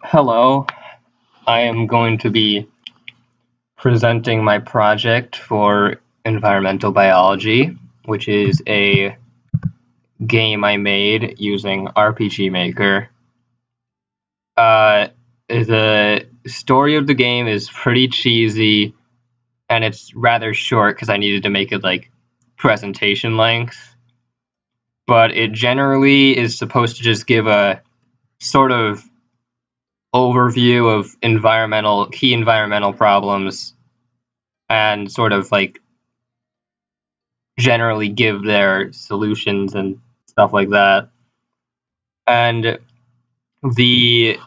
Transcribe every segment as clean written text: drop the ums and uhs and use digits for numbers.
Hello, I am going to be presenting my project for environmental biology, which is a game I made using RPG Maker. The story of the game is pretty cheesy, and it's rather short because I needed to make it like presentation length. But it generally is supposed to just give a sort of overview of key environmental problems and sort of like generally give their solutions and stuff like that. And the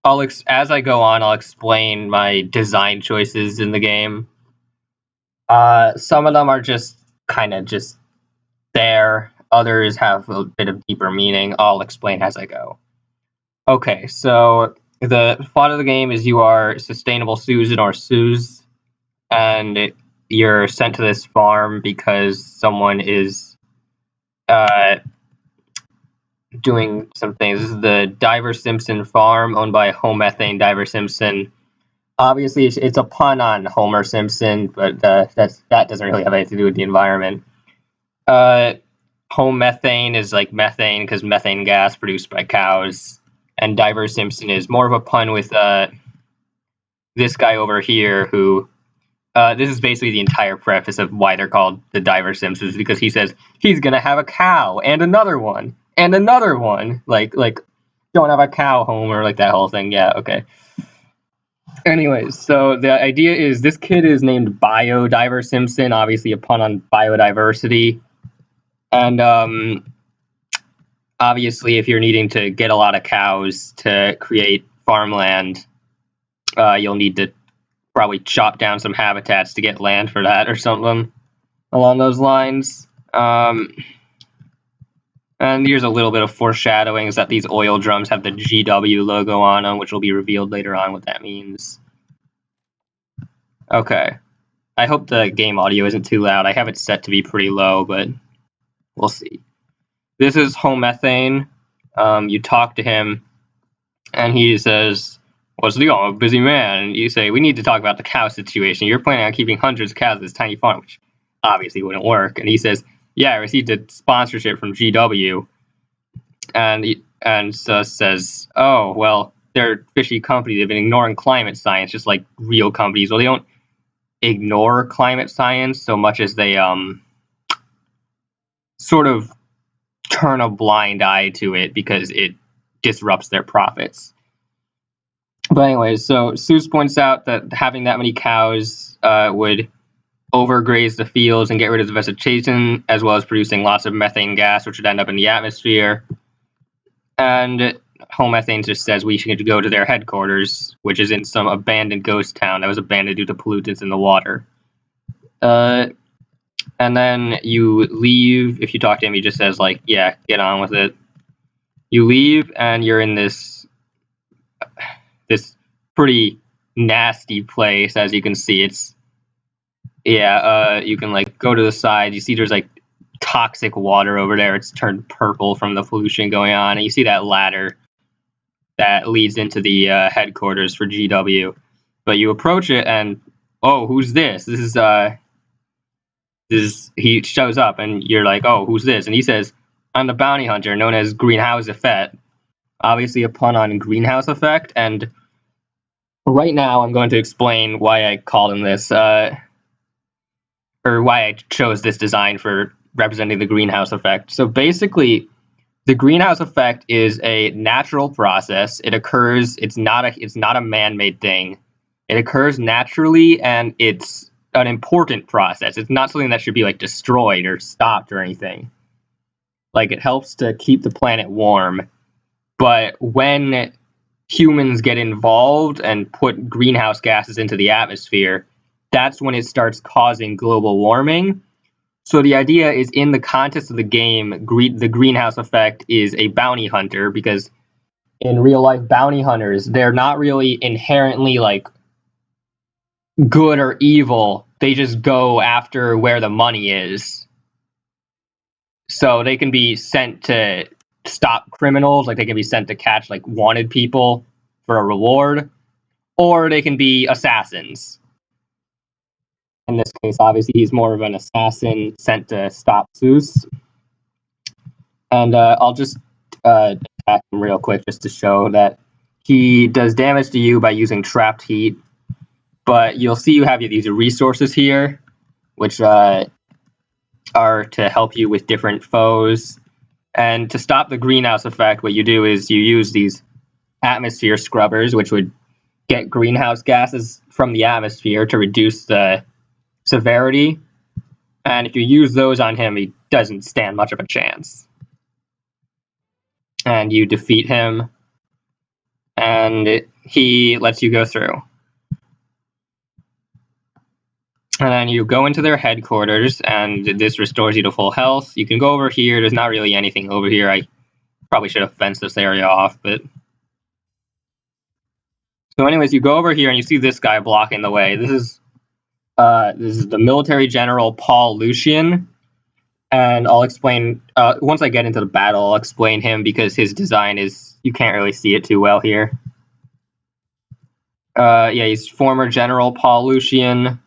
as I go on, I'll explain my design choices in the game. Some of them are just kind of just there. Others have a bit of deeper meaning. I'll explain as I go. Okay, so the plot of the game is you are sustainable Susan or Suze, and you're sent to this farm because someone is doing some things. This is the Diver Simpson farm owned by Home Methane Diver Simpson. Obviously, it's a pun on Homer Simpson, but that doesn't really have anything to do with the environment. Home methane is like methane because methane gas produced by cows, and Diver Simpson is more of a pun with this guy over here who. This is basically the entire preface of why they're called the Diver Simpsons, because he says he's gonna have a cow and another one and another one. Like don't have a cow, Homer, like that whole thing. Yeah, okay. Anyways, so the idea is this kid is named Bio Diver Simpson, obviously a pun on biodiversity. And obviously, if you're needing to get a lot of cows to create farmland, you'll need to probably chop down some habitats to get land for that or something along those lines. And here's a little bit of foreshadowing is that these oil drums have the GW logo on them, which will be revealed later on what that means. Okay. I hope the game audio isn't too loud. I have it set to be pretty low, but we'll see. This is Home Methane. You talk to him, and he says, "What's the deal? I'm a busy man." And you say, "We need to talk about the cow situation. You're planning on keeping hundreds of cows at this tiny farm," which obviously wouldn't work. And he says, "Yeah, I received a sponsorship from GW." And says, "Oh, well, they're a fishy company. They've been ignoring climate science, just like real companies. Well, they don't ignore climate science so much as they sort of turn a blind eye to it because it disrupts their profits." But anyways, so Seuss points out that having that many cows would overgraze the fields and get rid of the vegetation, as well as producing lots of methane gas, which would end up in the atmosphere. And Home Methane just says we should go to their headquarters, which is in some abandoned ghost town that was abandoned due to pollutants in the water. And then you leave. If you talk to him, he just says, like, yeah, get on with it. You leave, and you're in this pretty nasty place, as you can see. It's, you can, like, go to the side. You see there's, like, toxic water over there. It's turned purple from the pollution going on. And you see that ladder that leads into the headquarters for GW. But you approach it, and, oh, who's this? He shows up, and you're like, oh, who's this? And he says, I'm the bounty hunter known as Greenhouse Effect. Obviously a pun on Greenhouse Effect, and right now I'm going to explain why I called him this, or why I chose this design for representing the greenhouse effect. So basically, the greenhouse effect is a natural process. It occurs, it's not a man-made thing. It occurs naturally, and it's an important process. It's not something that should be like destroyed or stopped or anything. Like, it helps to keep the planet warm. But when humans get involved and put greenhouse gases into the atmosphere, that's when it starts causing global warming. So the idea is, in the context of the game, the greenhouse effect is a bounty hunter, because in real life, bounty hunters, they're not really inherently like good or evil. They just go after where the money is. So they can be sent to stop criminals, like they can be sent to catch like wanted people, for a reward, or they can be assassins. In this case, obviously, he's more of an assassin sent to stop Zeus. And I'll just attack him real quick just to show that he does damage to you by using trapped heat. But you'll see you have these resources here, which are to help you with different foes. And to stop the greenhouse effect, what you do is you use these atmosphere scrubbers, which would get greenhouse gases from the atmosphere to reduce the severity. And if you use those on him, he doesn't stand much of a chance. And you defeat him, and he lets you go through. And then you go into their headquarters, and this restores you to full health. You can go over here. There's not really anything over here. I probably should have fenced this area off, but... So anyways, you go over here, and you see this guy blocking the way. This is the military general, Paul Lucian. And I'll explain... once I get into the battle, I'll explain him, because his design is... You can't really see it too well here. Yeah, he's former General Paul Lucian.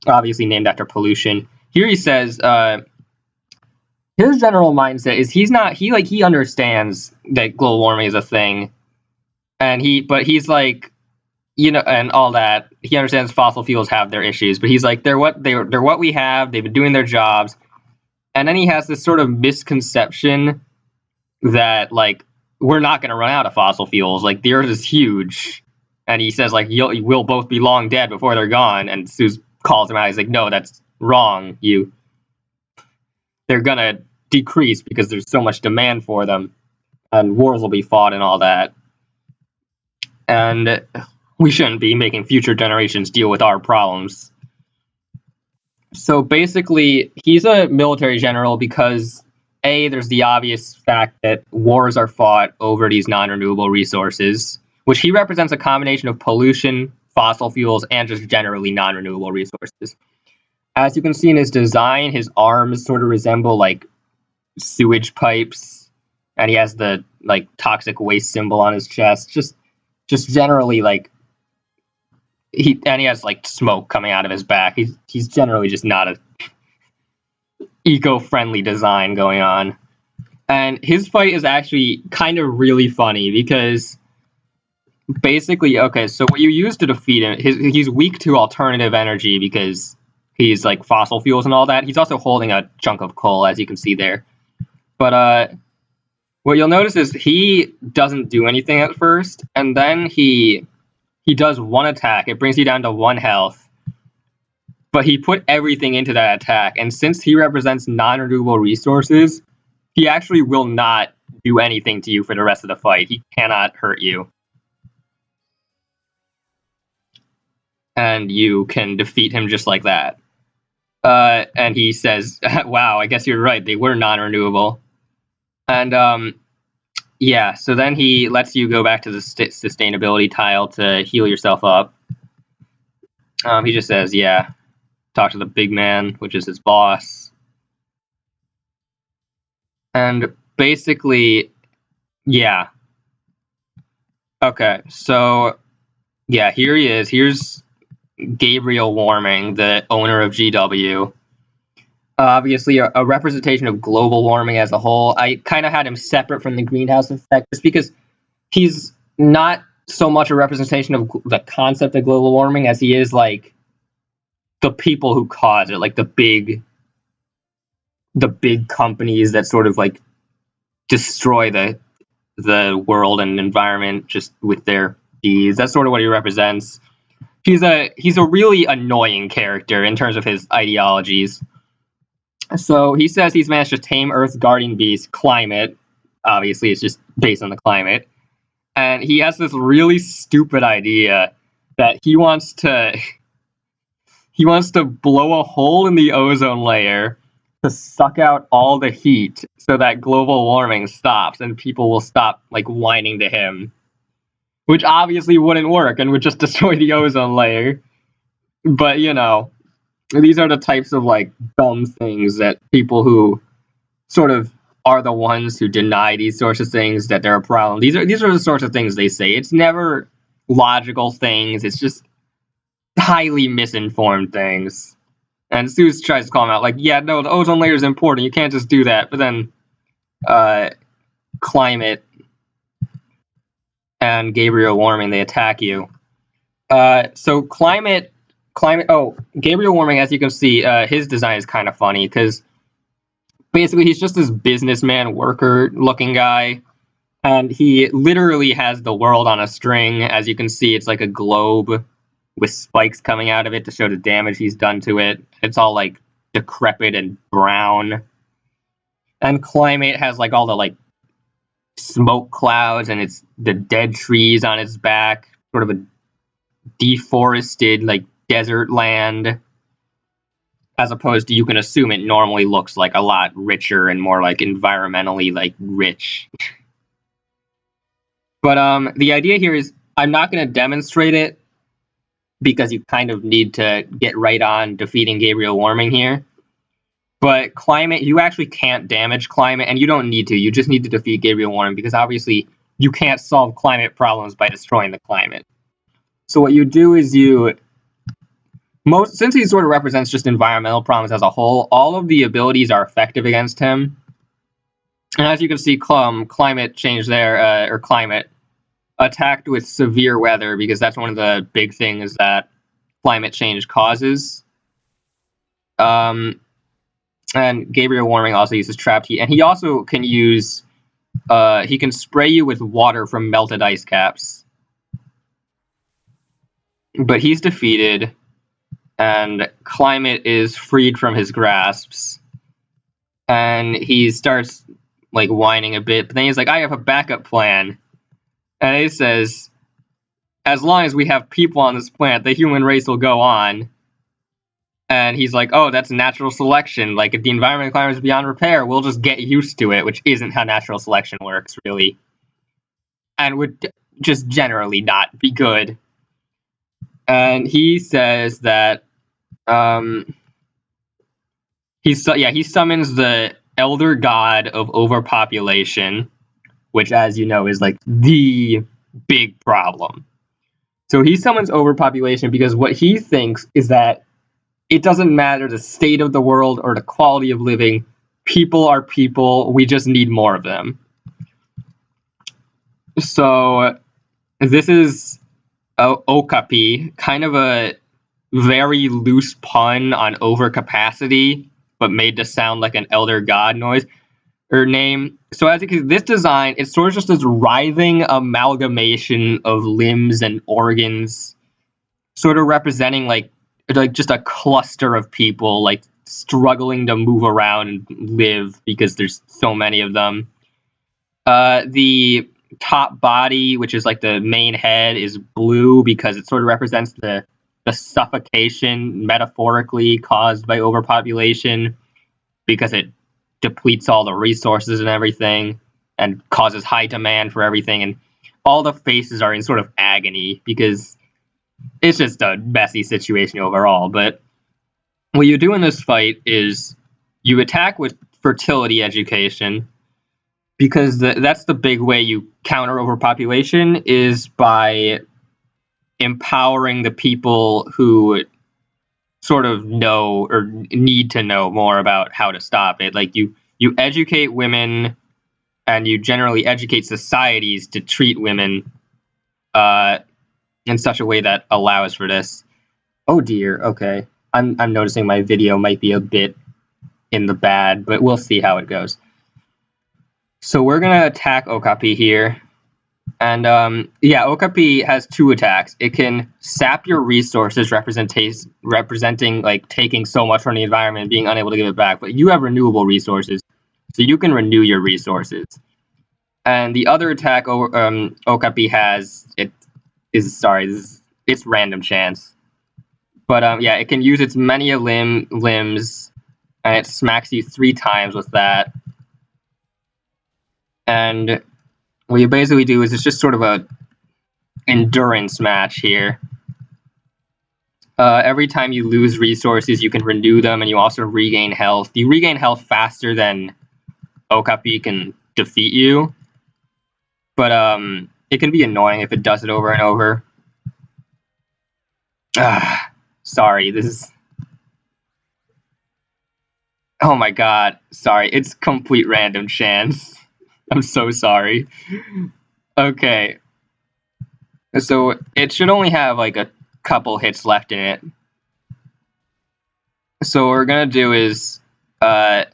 Obviously named after pollution. Here he says, his general mindset is he understands that global warming is a thing, but he's like, and all that. He understands fossil fuels have their issues, but he's like, they're what we have. They've been doing their jobs, and then he has this sort of misconception that like we're not going to run out of fossil fuels. Like the Earth is huge. And he says, like, we'll both be long dead before they're gone. And Zeus calls him out. He's like, no, that's wrong. They're going to decrease because there's so much demand for them. And wars will be fought and all that. And we shouldn't be making future generations deal with our problems. So basically, he's a military general because, A, there's the obvious fact that wars are fought over these non-renewable resources, which he represents a combination of pollution, fossil fuels, and just generally non-renewable resources. As you can see in his design, his arms sort of resemble like sewage pipes, and he has the like toxic waste symbol on his chest. Just generally like he has like smoke coming out of his back. He's generally just not a eco-friendly design going on. And his fight is actually kind of really funny because basically, okay, so what you use to defeat him, he's weak to alternative energy because he's like fossil fuels and all that. He's also holding a chunk of coal, as you can see there. But what you'll notice is he doesn't do anything at first, and then he does one attack. It brings you down to 1 health. But he put everything into that attack, and since he represents non-renewable resources, he actually will not do anything to you for the rest of the fight. He cannot hurt you. And you can defeat him just like that. And he says, wow, I guess you're right, they were non-renewable. And yeah, so then he lets you go back to the sustainability tile to heal yourself up. He just says, yeah, talk to the big man, which is his boss. And basically, yeah. Okay, so yeah, here he is. Here's Gabriel Warming, the owner of GW. Obviously, a representation of global warming as a whole. I kind of had him separate from the greenhouse effect just because he's not so much a representation of the concept of global warming as he is like the people who cause it, like the big companies that sort of like destroy the world and environment just with their deeds. That's sort of what he represents. He's a really annoying character in terms of his ideologies. So he says he's managed to tame Earth's guardian beast, climate. Obviously, it's just based on the climate. And he has this really stupid idea that he wants to blow a hole in the ozone layer to suck out all the heat so that global warming stops and people will stop like whining to him. Which obviously wouldn't work and would just destroy the ozone layer. But, these are the types of, like, dumb things that people who sort of are the ones who deny these sorts of things that they're a problem. These are the sorts of things they say. It's never logical things. It's just highly misinformed things. And Zeus tries to call him out, like, yeah, no, the ozone layer is important. You can't just do that. But then climate and Gabriel warming, they attack you. So climate. Oh, Gabriel warming, as you can see, his design is kind of funny because basically he's just this businessman worker looking guy, and he literally has the world on a string. As you can see, it's like a globe with spikes coming out of it to show the damage he's done to it. It's all like decrepit and brown. And climate has like all the like smoke clouds, and it's the dead trees on its back, sort of a deforested like desert land, as opposed to, you can assume it normally looks like a lot richer and more like environmentally like rich. But the idea here is, I'm not going to demonstrate it because you kind of need to get right on defeating Gabriel warming here. But climate, you actually can't damage climate, and you don't need to. You just need to defeat Gabriel warming, because obviously you can't solve climate problems by destroying the climate. So what you do is since he sort of represents just environmental problems as a whole, all of the abilities are effective against him. And as you can see, climate change there, or climate, attacked with severe weather, because that's one of the big things that climate change causes. And Gabriel warming also uses trapped heat, and he also can use, he can spray you with water from melted ice caps. But he's defeated, and climate is freed from his grasps, and he starts like whining a bit, but then he's like, I have a backup plan. And he says, as long as we have people on this planet, the human race will go on. And he's like, oh, that's natural selection. Like, if the environment climate is beyond repair, we'll just get used to it, which isn't how natural selection works, really. And would just generally not be good. And he says that he summons the elder god of overpopulation, which, as you know, is like the big problem. So he summons overpopulation because what he thinks is that it doesn't matter the state of the world or the quality of living. People are people. We just need more of them. So this is Okapi, kind of a very loose pun on overcapacity, but made to sound like an elder god noise or name. So as you can see, this design, it's sort of just this writhing amalgamation of limbs and organs, sort of representing like just a cluster of people like struggling to move around and live because there's so many of them. The top body, which is like the main head, is blue because it sort of represents the suffocation metaphorically caused by overpopulation, because it depletes all the resources and everything and causes high demand for everything. And all the faces are in sort of agony because it's just a messy situation overall. But what you do in this fight is you attack with fertility education, because that's the big way you counter overpopulation, is by empowering the people who sort of know or need to know more about how to stop it. Like you educate women, and you generally educate societies to treat women in such a way that allows for this. Oh dear, okay. I'm noticing my video might be a bit in the bad, but we'll see how it goes. So we're gonna attack Okapi here. And Okapi has two attacks. It can sap your resources, representing like taking so much from the environment and being unable to give it back. But you have renewable resources, so you can renew your resources. And the other attack Okapi has, it's random chance. But it can use its many limbs, and it smacks you 3 times with that. And what you basically do is, it's just sort of a endurance match here. Every time you lose resources, you can renew them, and you also regain health. You regain health faster than Okapi can defeat you, but it can be annoying if it does it over and over. Sorry, this is. Oh my god, sorry, it's complete random chance. I'm so sorry. Okay, so it should only have like a couple hits left in it. So what we're gonna do is, yeah,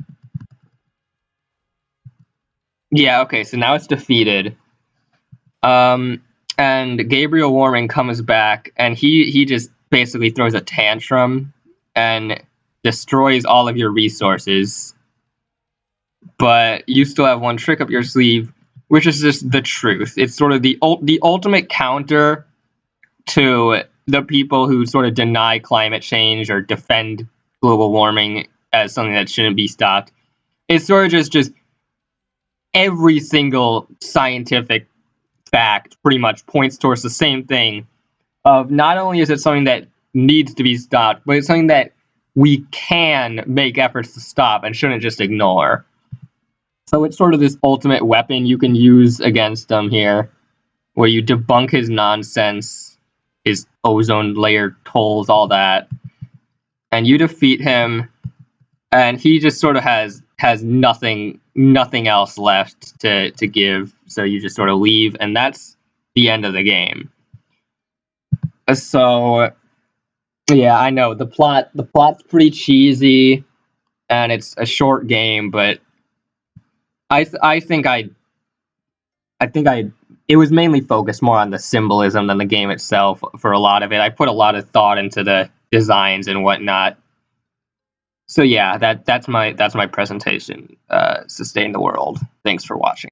okay, so now it's defeated. And Gabriel Warming comes back, and he just basically throws a tantrum and destroys all of your resources. But you still have one trick up your sleeve, which is just the truth. It's sort of the ultimate counter to the people who sort of deny climate change or defend global warming as something that shouldn't be stopped. It's sort of just every single scientific fact pretty much points towards the same thing of not only is it something that needs to be stopped, but it's something that we can make efforts to stop and shouldn't just ignore. So it's sort of this ultimate weapon you can use against him here, where you debunk his nonsense, his ozone layer tolls, all that, and you defeat him, and he just sort of has nothing else left to give. So you just sort of leave, and that's the end of the game. So yeah, I know the plot's pretty cheesy, and it's a short game, but I think it was mainly focused more on the symbolism than the game itself for a lot of it. I put a lot of thought into the designs and whatnot. So yeah, that's my presentation. Sustain the world. Thanks for watching.